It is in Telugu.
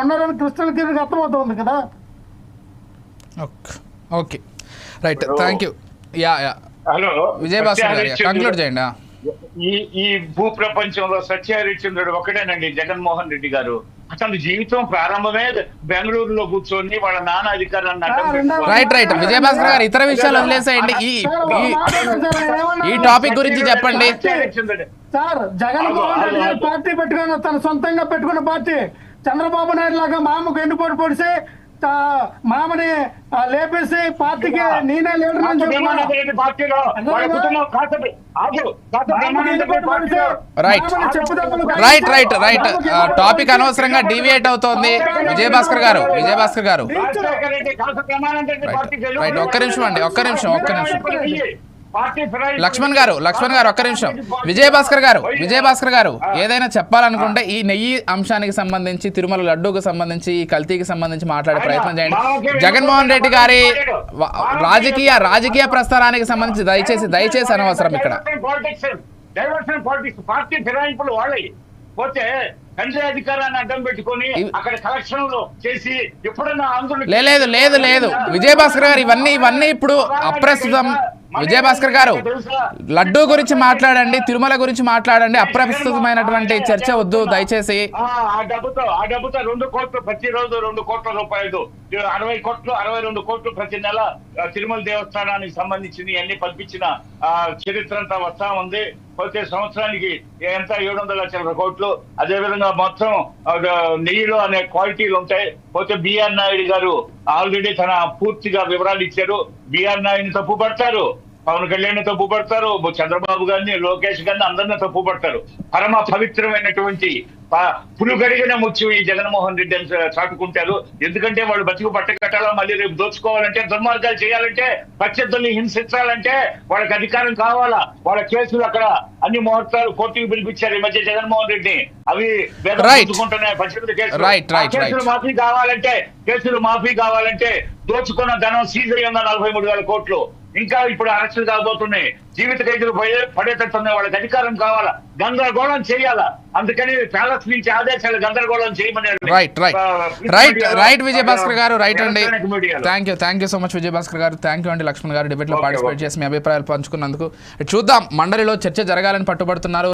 ఉన్నారని కృష్ణ తీరుకి అర్థమవుతుంది కదా. Okay right, thank you. Yeah hello Vijayabhaskar గారు కంక్లూడ్ చేయండి. ఈ భూ ప్రపంచంలో సత్యహరిశ్చంద్రుడు ఒకటేనండి, జగన్మోహన్ రెడ్డి గారు. అతని జీవితం ప్రారంభమే బెంగళూరులో కూర్చొని వాళ్ళ నాన్న అధికారాన్ని రైట్ విజయభాస్కర్ గారు ఇతర విషయాలు వదిలేసేయండి, ఈ టాపిక్ గురించి చెప్పండి. సార్ జగన్మోహన్ రెడ్డి గారు పార్టీ పెట్టుకుని తన సొంతంగా పెట్టుకున్న పార్టీ చంద్రబాబు నాయుడు లాగా మామకు ఎన్నుపోటు పొడిసి మామని లేపేసి పార్టీకి నేనే లీడర్ అని రైట్ టాపిక్ అనవసరంగా డీవియేట్ అవుతోంది. విజయభాస్కర్ గారు రైట్, ఒక్క నిమిషం లక్ష్మణ్ గారు ఒక్క నిమిషం. విజయభాస్కర్ గారు ఏదైనా చెప్పాలనుకుంటే ఈ నెయ్యి అంశానికి సంబంధించి, తిరుమల లడ్డూకు సంబంధించి, ఈ కల్తీకి సంబంధించి మాట్లాడే ప్రయత్నం చేయండి. జగన్మోహన్ రెడ్డి గారి రాజకీయ ప్రస్థానానికి సంబంధించి దయచేసి అనవసరం ఇక్కడ. పార్టీ ఫిరాయింపులు వాళ్ళే పోతే తండ్రి అధికారాన్ని అడ్డం పెట్టుకొని అక్కడ కలెక్షన్ లో చేసి ఎప్పుడన్నా ఆందోళన లేదు విజయభాస్కర్ గారు ఇవన్నీ ఇప్పుడు అప్రస్తుతం. విజయభాస్కర్ గారు లడ్డూ గురించి మాట్లాడండి, తిరుమల గురించి మాట్లాడండి, అప్రస్తుతమైనటువంటి చర్చ వద్దు దయచేసి. ఆ డబ్బుతో 2 కోట్లు ప్రతిరోజు 2 కోట్ల రూపాయలు 62 కోట్లు ప్రతి నెల తిరుమల దేవస్థానానికి సంబంధించి అన్ని పంపించిన చరిత్ర అంతా వస్తా ఉంది. పోతే సంవత్సరానికి ఎంత 700 కోట్లు. అదేవిధంగా మొత్తం నెయ్యిలో అనే క్వాలిటీలు ఉంటాయి. పోతే బిఆర్ నాయుడు గారు ఆల్రెడీ తన పూర్తిగా వివరాలు ఇచ్చారు. బిఆర్ నాయుడిని తప్పు పడతారు, పవన్ కళ్యాణ్ తప్పు పడతారు, చంద్రబాబు గారిని, లోకేష్ గారిని అందరినీ తప్పు పడతారు. పరమ పవిత్రమైనటువంటి పులుగడిగిన ముత్యం ఈ జగన్మోహన్ రెడ్డి అని చాటుకుంటారు. ఎందుకంటే వాళ్ళు బతికి పట్టకట్టాలో మళ్ళీ రేపు దోచుకోవాలంటే, దుర్మార్గాలు చేయాలంటే, ప్రత్యర్థుల్ని హింసించాలంటే వాళ్ళకి అధికారం కావాలా. వాళ్ళ కేసులు అక్కడ అన్ని ముహూర్తాలు కోర్టుకు పిలిపించారు ఈ మధ్య జగన్మోహన్ రెడ్డిని. అవి వేదకుంటున్నాయి 18 కేసులు మాఫీ కావాలంటే దోచుకున్న ధనం సీజ్ అయ్యి ఉన్న 43,000 కోట్లు. ఇంకా ఇప్పుడు అరెస్టులు కాబోతున్నాయి, జీవిత ఖైదులు పడేటట్టున్నాయి. వాళ్ళకి అధికారం కావాలా, గందరగోళం చేయాలా. అందుకని ప్యాలెస్ నుంచి ఆదేశాలు గందరగోళం చేయమని. రైట్ విజయభాస్కర్ గారు రైట్ అండి. Thank you so much Vijayabhaskar garu. Thank you అండి. లక్ష్మణ్ గారు డిబేట్ లో పార్టిసిపేట్ చేసి మీ అభిప్రాయాలు పంచుకున్నందుకు. చూద్దాం, మండలిలో చర్చ జరగాలని పట్టుబడుతున్నారు.